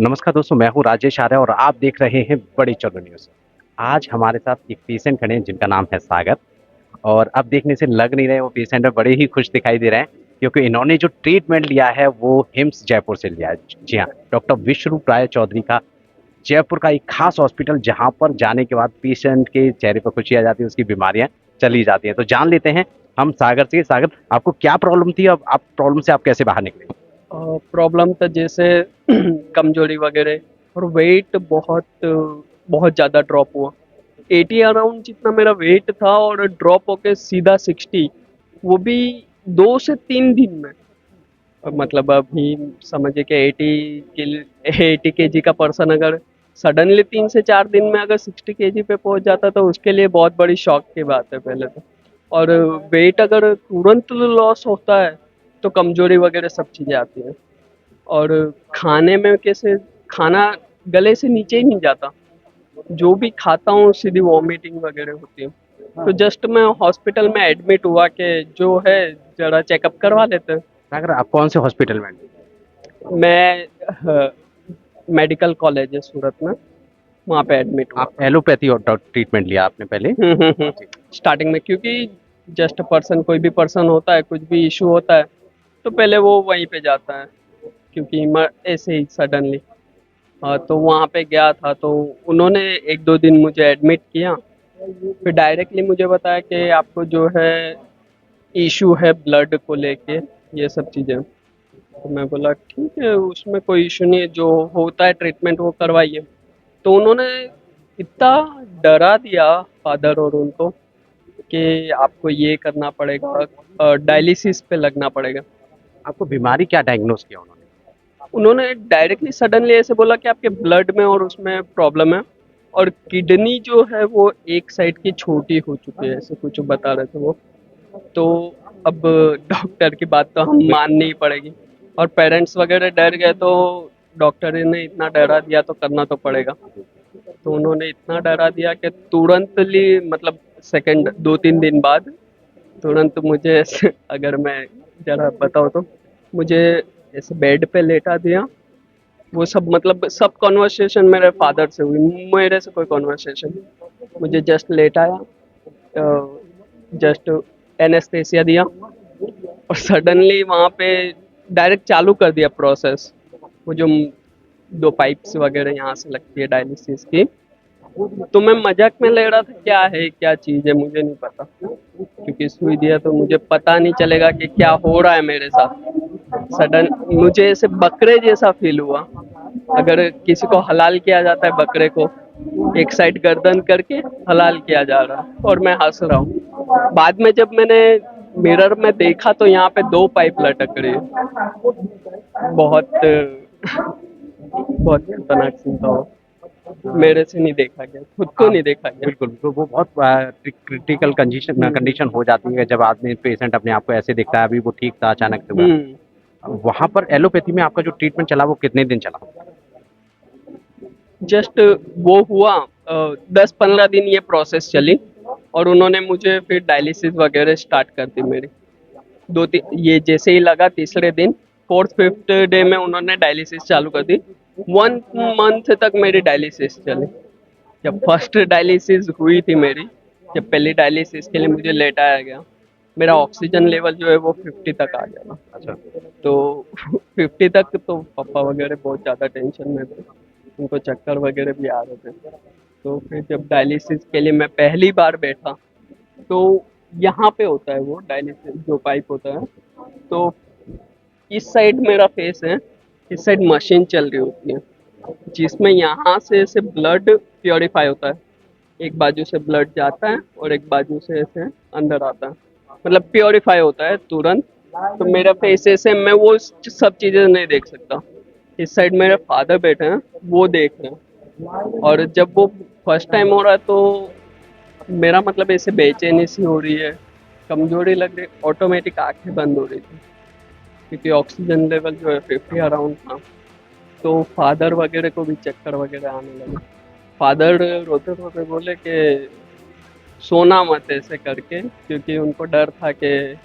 नमस्कार दोस्तों, मैं हूँ राजेश आर्य और आप देख रहे हैं बड़ी चलो न्यूज़। आज हमारे साथ एक पेशेंट खड़े हैं जिनका नाम है सागर। और अब देखने से लग नहीं रहे वो पेशेंट है, बड़े ही खुश दिखाई दे रहे हैं क्योंकि इन्होंने जो ट्रीटमेंट लिया है वो हिम्स जयपुर से लिया है। जी हाँ, डॉक्टर विश्वरूप राय चौधरी का जयपुर का एक खास हॉस्पिटल जहाँ पर जाने के बाद पेशेंट के चेहरे पर खुशी आ जाती है, उसकी बीमारियां चली जाती हैं। तो जान लेते हैं हम सागर से। सागर, आपको क्या प्रॉब्लम थी? अब आप प्रॉब्लम से आप कैसे बाहर निकले? प्रॉब्लम तो जैसे कमजोरी वगैरह और वेट बहुत बहुत ज़्यादा ड्रॉप हुआ। 80 अराउंड जितना मेरा वेट था और ड्रॉप होके सीधा 60, वो भी 2 से 3 दिन में। मतलब अभी समझिए कि 80 केजी का पर्सन अगर सडनली 3 से 4 दिन में अगर 60 केजी पे पहुंच जाता तो उसके लिए बहुत बड़ी शॉक की बात है पहले तो। और वेट अगर तुरंत लॉस होता है तो कमजोरी वगैरह सब चीज़ें आती हैं। और खाने में कैसे, खाना गले से नीचे ही नहीं जाता, जो भी खाता हूँ सीधी वॉमिटिंग वगैरह होती है। तो जस्ट मैं हॉस्पिटल में एडमिट हुआ कि जो है जरा चेकअप करवा लेते हैं। सागर, आप कौन से हॉस्पिटल में? मैं मेडिकल कॉलेज है सूरत में, वहाँ पे एडमिट हुआ आप था। एलोपैथी और ट्रीटमेंट लिया आपने पहले? जी। स्टार्टिंग में क्योंकि जस्ट पर्सन, कोई भी पर्सन होता है, कुछ भी इशू होता है तो पहले वो वहीं पे जाता है, क्योंकि ऐसे ही सडनली। हाँ, तो वहाँ पे गया था तो उन्होंने 1-2 दिन मुझे एडमिट किया। फिर डायरेक्टली मुझे बताया कि आपको जो है इशू है ब्लड को लेके, ये सब चीज़ें। तो मैं बोला ठीक है, उसमें कोई इशू नहीं है, जो होता है ट्रीटमेंट वो करवाइए। तो उन्होंने इतना डरा दिया फादर और उनको कि आपको ये करना पड़ेगा, डायलिसिस पे लगना पड़ेगा। आपको बीमारी क्या डायग्नोस किया उन्होंने? उन्होंने डायरेक्टली सडनली ऐसे बोला कि आपके ब्लड में और उसमें प्रॉब्लम है, और किडनी जो है वो एक साइड की छोटी हो चुकी है, ऐसे कुछ बता रहे थे वो। तो अब डॉक्टर की बात तो हम माननी ही पड़ेगी। और पेरेंट्स वगैरह डर गए तो डॉक्टर ने इतना डरा दिया तो करना तो पड़ेगा। तो उन्होंने इतना डरा दिया कि तुरंतली, मतलब सेकंड 2-3 दिन बाद तुरंत मुझे ऐसे, अगर मैं ज़रा बताऊँ तो, मुझे ऐसे बेड पे लेटा दिया। वो सब, मतलब सब कन्वर्सेशन मेरे फादर से हुई, मेरे से कोई कन्वर्सेशन नहीं। मुझे जस्ट लेटाया, जस्ट एनेस्थेसिया दिया और सडनली वहाँ पे डायरेक्ट चालू कर दिया प्रोसेस। वो जो 2 पाइप्स वगैरह यहाँ से लगती है डायलिसिस की, तो मैं मजाक में ले रहा था क्या है क्या चीज़ है मुझे नहीं पता, क्योंकि सुई दिया तो मुझे पता नहीं चलेगा कि क्या हो रहा है मेरे साथ। सडन मुझे ऐसे बकरे जैसा फील हुआ, अगर किसी को हलाल किया जाता है बकरे को, एक साइड गर्दन करके हलाल किया जा रहा है और मैं हंस रहा हूँ। बाद में जब मैंने मिरर में देखा तो यहाँ पे 2 पाइप लटक रही है। बहुत बहुत खतरनाक सीन था वो। मेरे से नहीं देखा गया, खुद को आप नहीं देखा गया। बिल्कुल, तो वो बहुत क्रिटिकल कंडीशन हम्म। कंडीशन हो जाती है जब आदमी पेशेंट अपने आप को ऐसे दिखता है। अभी वो ठीक था, अचानक से हुआ। हम्म। वहाँ पर एलोपैथी में आपका जो ट्रीटमेंट चला वो कितने दिन चला? जस्ट वो हुआ, 10-15 दिन ये प्रोसेस चली, और उन्होंने मुझे फिर डायलिसिस वगैरह स्टार्ट कर दी मेरी। दो तीन, ये जैसे ही लगा तीसरे दिन, फोर्थ फिफ्थ डे में उन्होंने डायलिसिस चालू कर दी। 1 मंथ तक मेरी डायलिसिस चली। जब फर्स्ट डायलिसिस हुई थी मेरी, जब पहली डायलिसिस के लिए मुझे लेटाया गया, मेरा ऑक्सीजन लेवल जो है वो 50 तक आ गया था। अच्छा। तो 50 तक तो पापा वगैरह बहुत ज़्यादा टेंशन में थे, उनको चक्कर वगैरह भी आ रहे थे। तो फिर जब डायलिसिस के लिए मैं पहली बार बैठा, तो यहाँ पे होता है वो डायलिसिस जो पाइप होता है, तो इस साइड मेरा फेस है, इस साइड मशीन चल रही होती है, जिसमें यहाँ से ऐसे ब्लड प्योरीफाई होता है। एक बाजू से ब्लड जाता है और एक बाजू से ऐसे अंदर आता है, मतलब प्योरीफाई होता है तुरंत। तो मेरा फेस ऐसे, मैं वो सब चीज़ें नहीं देख सकता। इस साइड मेरे फादर बैठे हैं, वो देख रहे हैं। और जब वो फर्स्ट टाइम हो रहा है तो मेरा मतलब ऐसे बेचैनी सी हो रही है, कमजोरी लग रही, ऑटोमेटिक आंखें बंद हो रही थी, क्योंकि ऑक्सीजन लेवल जो है 50 अराउंड था। तो फादर वगैरह को भी चक्कर वगैरह आने लगे। फादर रोते रोते बोले कि सोना मत ऐसे करके, क्योंकि उनको डर था कि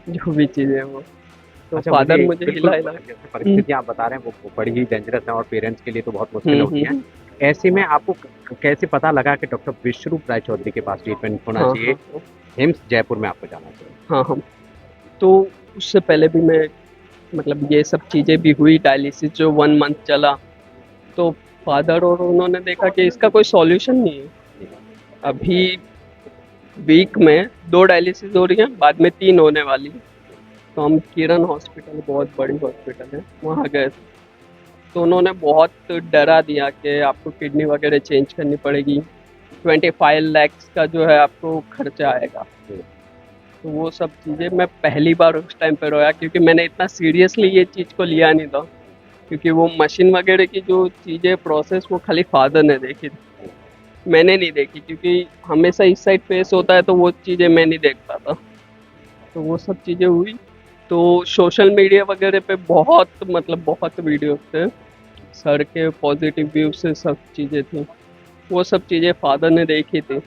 जो भी चीज़ है वो। तो अच्छा, फादर मुझे मुझे बिल्कुल हिला हिला जैसे परिस्थितियाँ आप बता रहे हैं वो बड़ी ही डेंजरस हैं और पेरेंट्स के लिए तो बहुत मुश्किल होती हैं। हम्म। ऐसे में आपको कैसे पता लगा कि डॉक्टर विश्वरूप राय चौधरी के पास ट्रीटमेंट होना हाँ चाहिए, हाँ हाँ हिम्स जयपुर में आपको जाना चाहिए? हाँ हाँ। तो उससे पहले भी मैं मतलब ये सब चीज़ें भी हुई, डायलिसिस जो 1 मंथ चला, तो फादर और उन्होंने देखा कि इसका कोई सॉल्यूशन नहीं है। अभी वीक में 2 डायलिसिस हो रही हैं, बाद में 3 होने वाली हैं। तो हम किरण हॉस्पिटल, बहुत बड़ी हॉस्पिटल है, वहाँ गए थे। तो उन्होंने बहुत डरा दिया कि आपको किडनी वगैरह चेंज करनी पड़ेगी, 25 लैक्स का जो है आपको खर्चा आएगा। तो वो सब चीज़ें मैं पहली बार उस टाइम पे रोया, क्योंकि मैंने इतना सीरियसली ये चीज़ को लिया नहीं था। क्योंकि वो मशीन वगैरह की जो चीज़ें प्रोसेस वो खाली फादर ने देखी थी, मैंने नहीं देखी, क्योंकि हमेशा इस साइड फेस होता है तो वो चीज़ें मैं नहीं देख पाता। तो वो सब चीज़ें हुई। तो सोशल मीडिया वगैरह पे बहुत मतलब बहुत वीडियोस थे, सर के पॉजिटिव व्यू से सब चीज़ें थी, वो सब चीज़ें फादर ने देखी थी।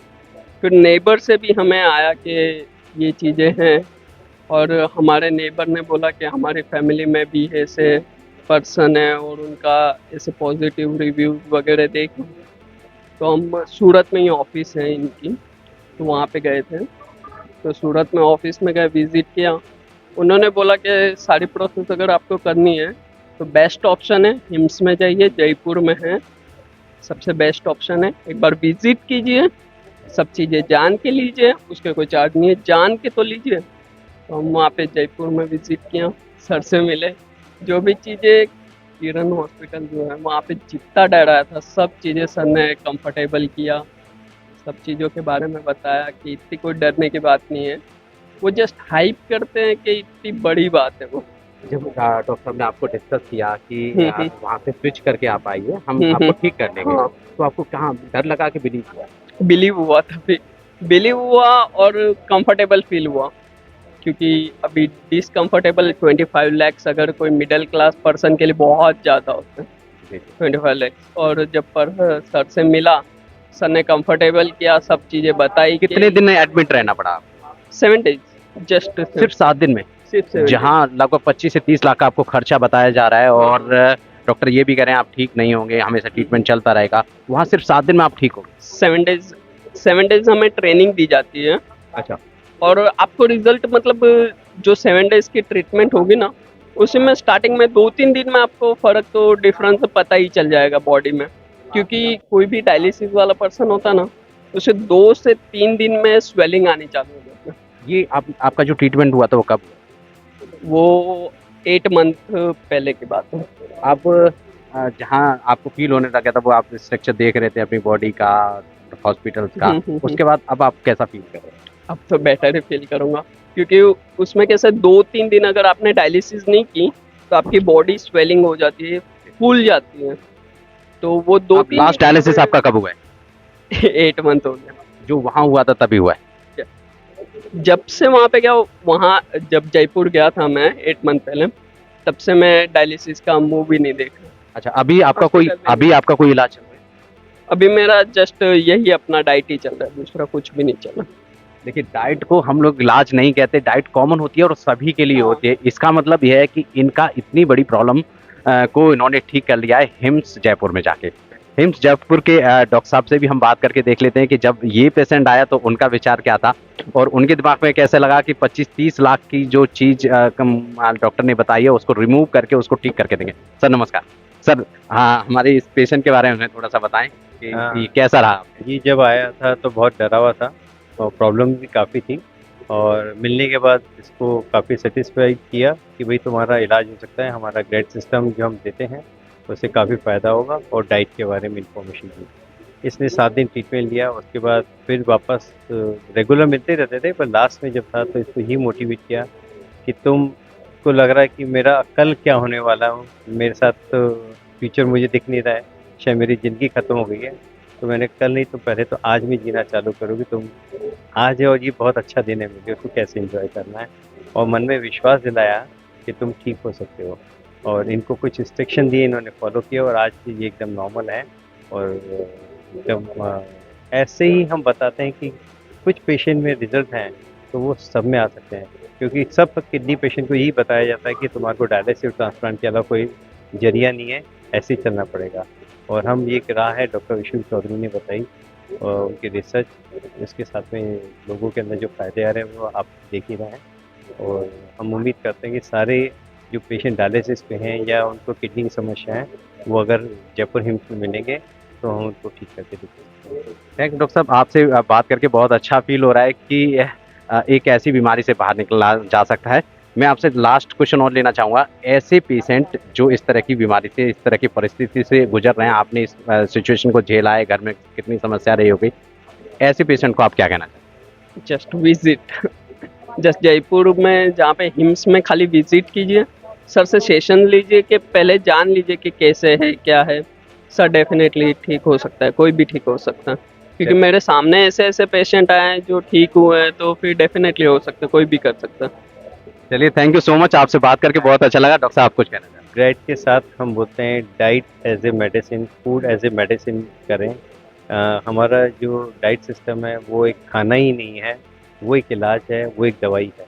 फिर नेबर से भी हमें आया कि ये चीज़ें हैं, और हमारे नेबर ने बोला कि हमारी फैमिली में भी ऐसे पर्सन है और उनका ऐसे पॉजिटिव रिव्यूज़ वगैरह देखे। तो हम सूरत में ही ऑफिस है इनकी, तो वहाँ पे गए थे। तो सूरत में ऑफिस में गए, विज़िट किया। उन्होंने बोला कि सारी प्रोसेस अगर आपको करनी है तो बेस्ट ऑप्शन है हिम्स में जाइए, जयपुर में है, सबसे बेस्ट ऑप्शन है। एक बार विज़िट कीजिए, सब चीज़ें जान के लीजिए, उसके कोई चार्ज नहीं है, जान के तो लीजिए। तो हम वहाँ पे जयपुर में विज़िट किया, सर से मिले, जो भी चीज़ें किरण हॉस्पिटल जो है वहाँ पे जितना डराया था सब चीज़ें सर ने कंफर्टेबल किया, सब चीज़ों के बारे में बताया कि इतनी कोई डरने की बात नहीं है। वो जस्ट हाइप करते हैं कि इतनी बड़ी बात है वो। जब डॉक्टर साहब ने आपको डिस्कस किया कि हुँ। वहाँ से स्विच करके आप आइए, हम हुँ। आपको ठीक कर देंगे, हाँ, तो आपको कहाँ डर लगा कि बिलीव हुआ? बिलीव हुआ था फिर, बिलीव हुआ और कंफर्टेबल फ़ील हुआ, क्योंकि अभी डिसकम्फर्टेबल 25 लैक्स अगर कोई मिडल क्लास पर्सन के लिए बहुत ज़्यादा होता है, जी, जी। 25 लैक्स। और जब पर सर से मिला, सर ने कंफर्टेबल किया, सब चीज़ें बताई कितने कि दिन एडमिट रहना पड़ा आपको? 7 डेज़, जस्ट सिर्फ 7 दिन में? सिर्फ 7 डेज़। जहाँ लगभग 25 से 30 लाख का आपको खर्चा बताया जा रहा है और डॉक्टर ये भी कह रहे हैं आप ठीक नहीं होंगे, हमेशा ट्रीटमेंट चलता रहेगा, वहाँ सिर्फ 7 दिन में आप ठीक हो गए? 7 डेज़, 7 डेज़ हमें ट्रेनिंग दी जाती है, अच्छा। और आपको रिज़ल्ट मतलब जो 7 डेज़ की ट्रीटमेंट होगी ना, उसी में स्टार्टिंग में 2-3 दिन में आपको फ़र्क तो डिफ़रेंस पता ही चल जाएगा बॉडी में। क्योंकि कोई भी डायलिसिस वाला पर्सन होता है ना, उसे 2 से 3 दिन में स्वेलिंग आनी चालू हो जाती है। ये आपका जो ट्रीटमेंट हुआ था वो कब हुआ? वो 8 मंथ पहले की बात है। अब जहाँ आपको फ़ील होने लगा था वो आप स्ट्रक्चर देख रहे थे अपनी बॉडी का, हॉस्पिटल्स का, उसके बाद अब आप कैसा फ़ील कर रहे हैं? अब तो बेटर ही फ़ील करूँगा, क्योंकि उसमें कैसे 2-3 दिन अगर आपने डायलिसिस नहीं की, तो आपकी बॉडी स्वेलिंग हो जाती है, फूल जाती है। तो वो अब 2-3 लास्ट डायलिसिस आपका कब हुआ है? 8 मंथ हो गया। जो वहाँ हुआ था तभी हुआ है? जब से वहाँ पे गया, वहाँ जब जयपुर गया था मैं 8 मंथ पहले, तब से मैं डायलिसिस का मुँह भी नहीं देखा। अच्छा, अभी हॉस्पिटल में अभी आपका कोई इलाज चल रहा है? अभी मेरा जस्ट यही अपना डाइट ही चल रहा है, दूसरा कुछ भी नहीं चल रहा। देखिए, डाइट को हम लोग इलाज नहीं कहते, डाइट कॉमन होती है और सभी के लिए होती है। इसका मतलब ये है कि इनका इतनी बड़ी प्रॉब्लम को इन्होंने ठीक कर लिया है हिम्स जयपुर में जाके। हिम्स जयपुर के डॉक्टर साहब से भी हम बात करके देख लेते हैं कि जब ये पेशेंट आया तो उनका विचार क्या था और उनके दिमाग में कैसे लगा कि 25-30 लाख की जो चीज़ डॉक्टर ने बताई है उसको रिमूव करके उसको ठीक करके देंगे। सर नमस्कार। सर, हाँ, हमारे इस पेशेंट के बारे में थोड़ा-सा बताएँ कि हाँ, कैसा रहा आपके? ये जब आया था तो बहुत डरा हुआ था और प्रॉब्लम भी काफ़ी थी और मिलने के बाद इसको काफ़ी सेटिस्फाई किया कि भाई तुम्हारा इलाज हो सकता है, हमारा ग्रेड सिस्टम जो हम देते हैं उससे काफ़ी फ़ायदा होगा और डाइट के बारे में इन्फॉर्मेशन दी। इसने 7 दिन ट्रीटमेंट लिया, उसके बाद फिर वापस रेगुलर मिलते रहते थे, पर लास्ट में जब था तो इसको ये मोटिवेट किया कि तुमको लग रहा है कि मेरा कल क्या होने वाला हो, मेरे साथ तो फ्यूचर मुझे दिख नहीं रहा है, शायद मेरी ज़िंदगी ख़त्म हो गई है। तो मैंने कल नहीं तो पहले तो आज में जीना चालू करोगी तुम। आज है और ये बहुत अच्छा दिन है मुझे, उसको कैसे एंजॉय करना है और मन में विश्वास दिलाया कि तुम ठीक हो सकते हो। और इनको कुछ इंस्ट्रक्शन दिए, इन्होंने फॉलो किया और आज ये एकदम नॉर्मल है। और एकदम ऐसे ही हम बताते हैं कि कुछ पेशेंट में रिजल्ट हैं तो वो सब में आ सकते हैं, क्योंकि सब किडनी पेशेंट को यही बताया जाता है कि तुम्हारे को डायलिसिस ट्रांसप्लांट के अलावा कोई जरिया नहीं है, ऐसे ही चलना पड़ेगा। और हम ये एक राह है डॉक्टर विशु चौधरी ने बताई, और उनकी रिसर्च, इसके साथ में लोगों के अंदर जो फ़ायदे आ रहे हैं वो आप देख ही रहे हैं। और हम उम्मीद करते हैं कि सारे जो पेशेंट डायलिसिस पे हैं या उनको किडनी की समस्या है, वो अगर जयपुर हिम्स में मिलेंगे तो हम उनको ठीक करके देंगे। थैंक यू डॉक्टर साहब, आपसे बात करके बहुत अच्छा फील हो रहा है कि एक ऐसी बीमारी से बाहर निकला जा सकता है। मैं आपसे लास्ट क्वेश्चन और लेना चाहूँगा, ऐसे पेशेंट जो इस तरह की बीमारी से, इस तरह की परिस्थिति से गुजर रहे हैं, आपने इस सिचुएशन को झेला है, घर में कितनी समस्या रही होगी, ऐसे पेशेंट को आप क्या कहना चाहेंगे? जस्ट विजिट, जस्ट जयपुर में जहाँ पे हिम्स में खाली विजिट कीजिए, सर से सेशन लीजिए कि पहले जान लीजिए कि कैसे है क्या है। सर डेफिनेटली ठीक हो सकता है, कोई भी ठीक हो सकता है, क्योंकि मेरे सामने ऐसे ऐसे पेशेंट आए हैं जो ठीक हुए हैं, तो फिर डेफिनेटली हो सकता है, कोई भी कर सकता है। चलिए, थैंक यू सो मच, आपसे बात करके बहुत अच्छा लगा। डॉक्टर साहब आप कुछ कहना चाहें? डाइट के साथ हम बोलते हैं diet as a medicine, food as a medicine करें। हमारा जो डाइट सिस्टम है वो एक खाना ही नहीं है, वो एक इलाज है, वो एक दवाई है।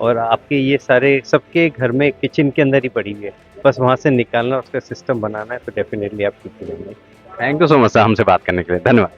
और आपके ये सारे सबके घर में किचन के अंदर ही पड़ी हुई है, बस वहाँ से निकालना, उसका सिस्टम बनाना है, तो डेफिनेटली आप ठीक हो जाएंगे। Thank you so much sir, हमसे बात करने के लिए धन्यवाद।